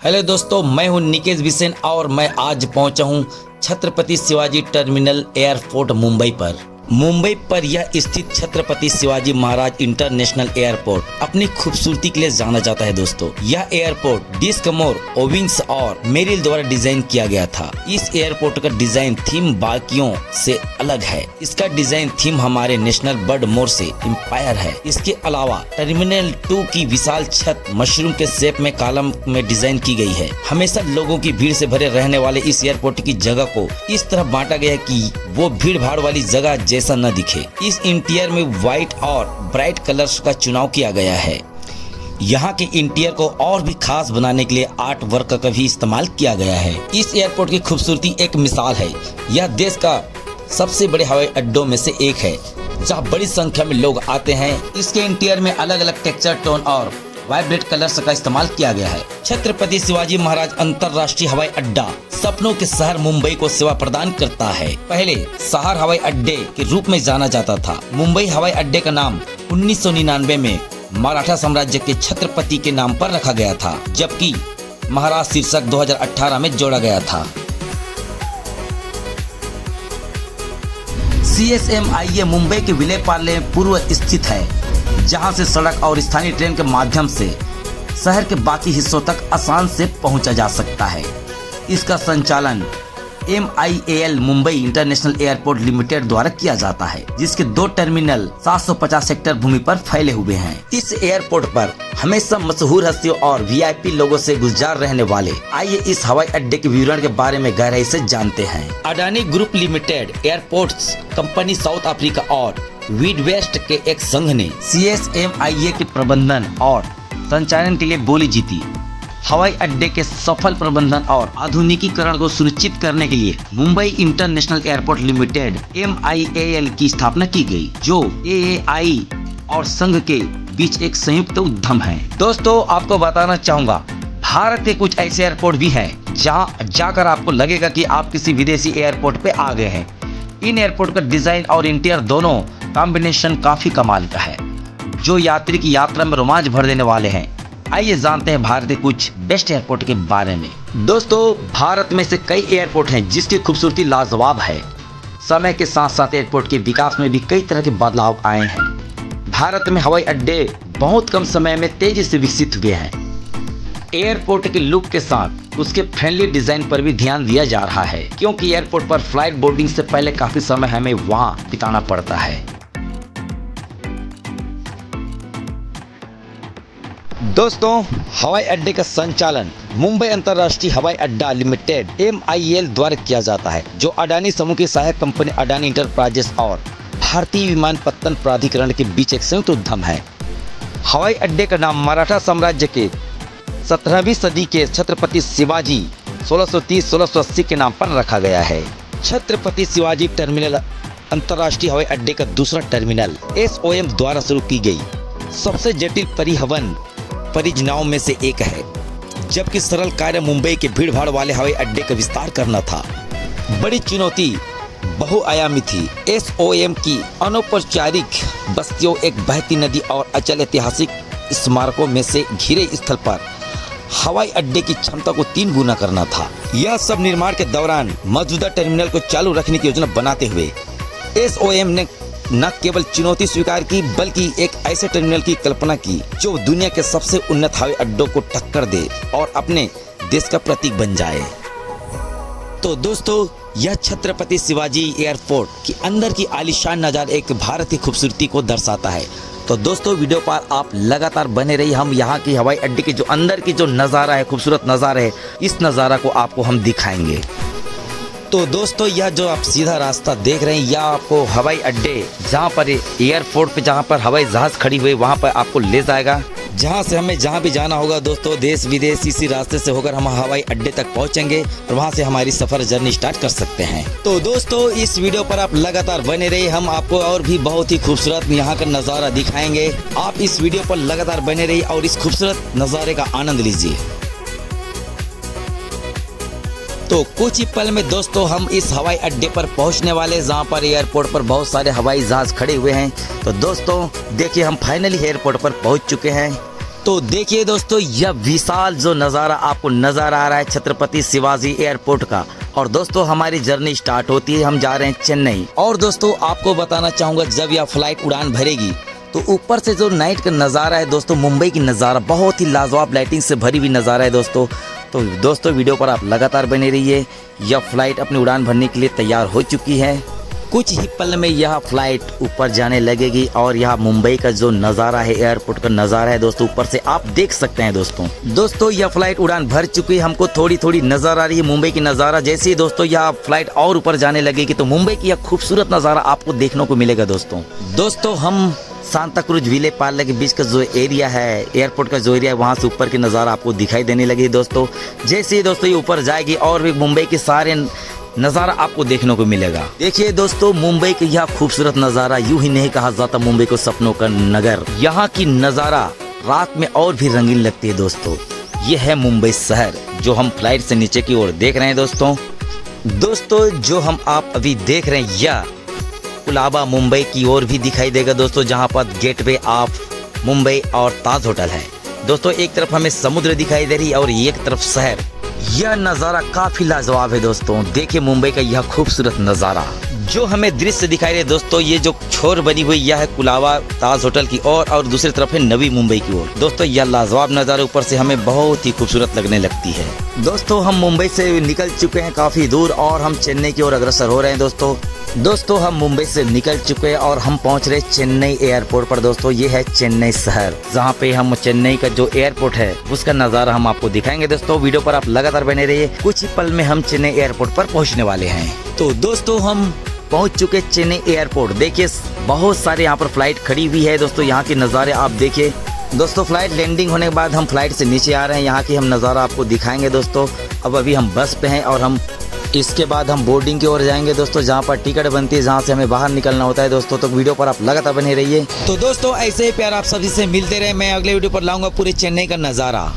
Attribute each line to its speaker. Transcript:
Speaker 1: Hello दोस्तों, मैं हूं निकेश बिसेन और मैं आज पहुंचा हूं छत्रपति शिवाजी टर्मिनल एयरपोर्ट मुंबई पर। मुंबई पर यह स्थित छत्रपति शिवाजी महाराज इंटरनेशनल एयरपोर्ट अपनी खूबसूरती के लिए जाना जाता है। दोस्तों, यह एयरपोर्ट डिस्कमोर, ओविंग्स और मेरिल द्वारा डिजाइन किया गया था। इस एयरपोर्ट का डिजाइन थीम बाकियों से अलग है। इसका डिजाइन थीम हमारे नेशनल बर्ड मोर से इंस्पायर है। इसके अलावा टर्मिनल 2 की विशाल छत मशरूम के शेप में कॉलम में डिजाइन की गई है। हमेशा लोगों की भीड़ से भरे रहने वाले इस एयरपोर्ट की जगह को इस तरह बांटा गया है कि वो भीड़ भाड़ वाली जगह जैसा न दिखे। इस इंटीरियर में व्हाइट और ब्राइट कलर्स का चुनाव किया गया है। यहाँ के इंटीरियर को और भी खास बनाने के लिए आर्ट वर्क का भी इस्तेमाल किया गया है। इस एयरपोर्ट की खूबसूरती एक मिसाल है। यह देश का सबसे बड़े हवाई अड्डों में से एक है, जहाँ बड़ी संख्या में लोग आते हैं। इसके इंटीरियर में अलग अलग टेक्सचर, टोन और वाइब्रेट कलर्स का इस्तेमाल किया गया है। छत्रपति शिवाजी महाराज अंतर्राष्ट्रीय हवाई अड्डा सपनों के शहर मुंबई को सेवा प्रदान करता है। पहले शहर हवाई अड्डे के रूप में जाना जाता था। मुंबई हवाई अड्डे का नाम 1999 में मराठा साम्राज्य के छत्रपति के नाम पर रखा गया था, जबकि महाराज शीर्षक 2018 में जोड़ा गया था। CSMIA मुंबई के विले पार्ले में पूर्व स्थित है, जहां से सड़क और स्थानीय ट्रेन के माध्यम से शहर के बाकी हिस्सों तक आसान से पहुंचा जा सकता है। इसका संचालन MIAL Mumbai international airport limited द्वारा किया जाता है, जिसके 2 टर्मिनल 750 हेक्टेयर भूमि पर फैले हुए हैं। इस एयरपोर्ट पर हमेशा मशहूर हस्तियों और VIP लोगों से गुलजार रहने वाले। आइए इस हवाई अड्डे के विवरण के बारे में गहराई से जानते हैं। Adani group limited airports company south Africa और मिडवेस्ट के एक संघ ने CSMIA के प्रबंधन और संचालन के लिए बोली जीती। हवाई अड्डे के सफल प्रबंधन और आधुनिकीकरण को सुनिश्चित करने के लिए Mumbai international airport limited MIAL की स्थापना की गई, जो AAI और संघ के बीच एक संयुक्त उद्यम है। दोस्तों, आपको बताना चाहूँगा, भारत के कुछ ऐसे एयरपोर्ट भी हैं जहाँ जाकर आपको लगेगा कि आप किसी विदेशी एयरपोर्ट पे आ गए हैं। इन एयरपोर्ट का डिजाइन और इंटीरियर दोनों कॉम्बिनेशन काफी कमाल का है, जो यात्री की यात्रा में रोमांच भर देने वाले हैं। आइए जानते हैं भारत के कुछ बेस्ट एयरपोर्ट के बारे में। दोस्तों, भारत में से कई एयरपोर्ट हैं जिसकी खूबसूरती लाजवाब है। समय के साथ साथ एयरपोर्ट के विकास में भी कई तरह के बदलाव आए हैं। भारत में हवाई अड्डे बहुत कम समय में तेजी से विकसित हुए हैं। एयरपोर्ट के लुक के साथ उसके फ्रेंडली डिजाइन पर भी ध्यान दिया जा रहा है, क्योंकि एयरपोर्ट पर फ्लाइट बोर्डिंग से पहले काफी समय हमें वहां बिताना पड़ता है। दोस्तों, हवाई अड्डे का संचालन मुंबई अंतर्राष्ट्रीय हवाई अड्डा लिमिटेड MIAL द्वारा किया जाता है, जो अडानी समूह की सहायक कंपनी अडानी इंटरप्राइजेस और भारतीय विमानपत्तन प्राधिकरण के बीच एक संयुक्त उद्यम है। हवाई अड्डे का नाम मराठा साम्राज्य के 17वीं सदी के छत्रपति शिवाजी 1630-1680 के नाम पर रखा गया है। छत्रपति शिवाजी टर्मिनल अंतर्राष्ट्रीय हवाई अड्डे का दूसरा टर्मिनल SOM द्वारा शुरू की गई सबसे जटिल परिवहन परियोजनाओं में से एक है, जबकि सरल कार्य मुंबई के भीड़ भाड़ वाले हवाई अड्डे का विस्तार करना था। बड़ी चुनौती बहुआयामी थी। SOM की अनौपचारिक बस्तियों, एक बहती नदी और अचल ऐतिहासिक स्मारकों में से घिरे स्थल पर हवाई अड्डे की क्षमता को 3 गुना करना था। यह सब निर्माण के दौरान मौजूदा टर्मिनल को चालू रखने की योजना बनाते हुए SOM ने न केवल चुनौती स्वीकार की, बल्कि एक ऐसे टर्मिनल की कल्पना की जो दुनिया के सबसे उन्नत हवाई अड्डों को टक्कर दे और अपने देश का प्रतीक बन जाए। तो दोस्तों, यह छत्रपति शिवाजी एयरपोर्ट की अंदर की आलीशान नज़ारा एक भारत की खूबसूरती को दर्शाता है। तो दोस्तों, वीडियो पर आप लगातार बने रहिए। हम यहाँ की हवाई अड्डे के जो अंदर की जो नज़ारा है, खूबसूरत नज़ारा है, इस नज़ारा को आपको हम दिखाएंगे। तो दोस्तों, यह जो आप सीधा रास्ता देख रहे हैं, यह आपको हवाई अड्डे जहाँ पर एयरपोर्ट पे जहाँ पर हवाई जहाज खड़ी हुई वहाँ पर आपको ले जाएगा, जहाँ से हमें जहाँ भी जाना होगा। दोस्तों, देश विदेश इसी रास्ते से होकर हम हवाई अड्डे तक पहुँचेंगे और वहाँ से हमारी सफ़र जर्नी स्टार्ट कर सकते हैं। तो दोस्तों, इस वीडियो पर आप लगातार बने रहिए। हम आपको और भी बहुत ही खूबसूरत यहाँ का नज़ारा दिखाएंगे। आप इस वीडियो पर लगातार बने रहिए और इस खूबसूरत नज़ारे का आनंद लीजिए। तो कुछ ही पल में दोस्तों हम इस हवाई अड्डे पर पहुंचने वाले, जहां पर एयरपोर्ट पर बहुत सारे हवाई जहाज खड़े हुए हैं। तो दोस्तों देखिए, हम फाइनली एयरपोर्ट पर पहुंच चुके हैं। तो देखिए दोस्तों, यह विशाल जो नज़ारा आपको नज़र आ रहा है छत्रपति शिवाजी एयरपोर्ट का। और दोस्तों हमारी जर्नी स्टार्ट होती है, हम जा रहे हैं चेन्नई। और दोस्तों आपको बताना चाहूँगा, जब यह फ्लाइट उड़ान भरेगी तो ऊपर से जो नाइट का नज़ारा है दोस्तों, मुंबई की नज़ारा बहुत ही लाजवाब लाइटिंग से भरी हुई नज़ारा है दोस्तों। तो दोस्तों वीडियो पर आप लगातार बने रहिए। यह फ्लाइट अपनी उड़ान भरने के लिए तैयार हो चुकी है। कुछ ही पल में यह फ्लाइट ऊपर जाने लगेगी और यह मुंबई का जो नज़ारा है, एयरपोर्ट का नज़ारा है दोस्तों, ऊपर से आप देख सकते हैं दोस्तों यह फ्लाइट उड़ान भर चुकी है। हमको थोड़ी थोड़ी नज़र आ रही है मुंबई की नज़ारा। जैसे ही दोस्तों यह फ्लाइट और ऊपर जाने लगेगी तो मुंबई की यह खूबसूरत नज़ारा आपको देखने को मिलेगा दोस्तों हम सांता क्रूज विले पार्ले के बीच का जो एरिया है, एयरपोर्ट का जो एरिया है, वहाँ से ऊपर की नज़ारा आपको दिखाई देने लगी दोस्तों। जैसे ही दोस्तों ये ऊपर जाएगी और भी मुंबई के सारे नज़ारा आपको देखने को मिलेगा। देखिए दोस्तों, मुंबई का यह खूबसूरत नज़ारा, यूं ही नहीं कहा जाता मुंबई को सपनों का नगर। यहाँ की नज़ारा रात में और भी रंगीन लगती है दोस्तों। ये है मुंबई शहर जो हम फ्लाइट से नीचे की ओर देख रहे हैं दोस्तों जो हम आप अभी देख रहे हैं, यह कुलाबा मुंबई की ओर भी दिखाई देगा दोस्तों, जहाँ पर गेटवे ऑफ मुंबई और ताज होटल है दोस्तों। एक तरफ हमें समुद्र दिखाई दे रही है और एक तरफ शहर। यह नज़ारा काफ़ी लाजवाब है दोस्तों। देखिए मुंबई का यह खूबसूरत नज़ारा जो हमें दृश्य दिखाई दे दोस्तों। ये जो छोर बनी हुई यह है कुलाबा ताज होटल की ओर और दूसरी तरफ है नवी मुंबई की ओर। दोस्तों यह लाजवाब नज़ारा ऊपर से हमें बहुत ही खूबसूरत लगने लगती है। दोस्तों हम मुंबई से निकल चुके हैं काफ़ी दूर और हम चेन्नई की ओर अग्रसर हो रहे हैं दोस्तों हम मुंबई से निकल चुके हैं और हम पहुंच रहे चेन्नई एयरपोर्ट पर दोस्तों। ये है चेन्नई शहर, जहां पे हम चेन्नई का जो एयरपोर्ट है उसका नज़ारा हम आपको दिखाएंगे दोस्तों। वीडियो पर आप लगातार बने रहिए। कुछ ही पल में हम चेन्नई एयरपोर्ट पर पहुंचने वाले हैं। तो दोस्तों हम पहुंच चुके चेन्नई एयरपोर्ट। देखिए बहुत सारे यहाँ पर फ्लाइट खड़ी हुई है दोस्तों। यहाँ के नज़ारे आप देखिए दोस्तों। फ्लाइट लैंडिंग होने के बाद हम फ्लाइट से नीचे आ रहे हैं। यहाँ की हम नज़ारा आपको दिखाएंगे दोस्तों। अब अभी हम बस पे हैं और हम इसके बाद हम बोर्डिंग की ओर जाएंगे दोस्तों, जहाँ पर टिकट बनती है, जहाँ से हमें बाहर निकलना होता है दोस्तों। तो वीडियो पर आप लगातार बने रहिए। तो दोस्तों ऐसे ही प्यार आप सभी से मिलते रहे। मैं अगले वीडियो पर लाऊंगा पूरे चेन्नई का नज़ारा।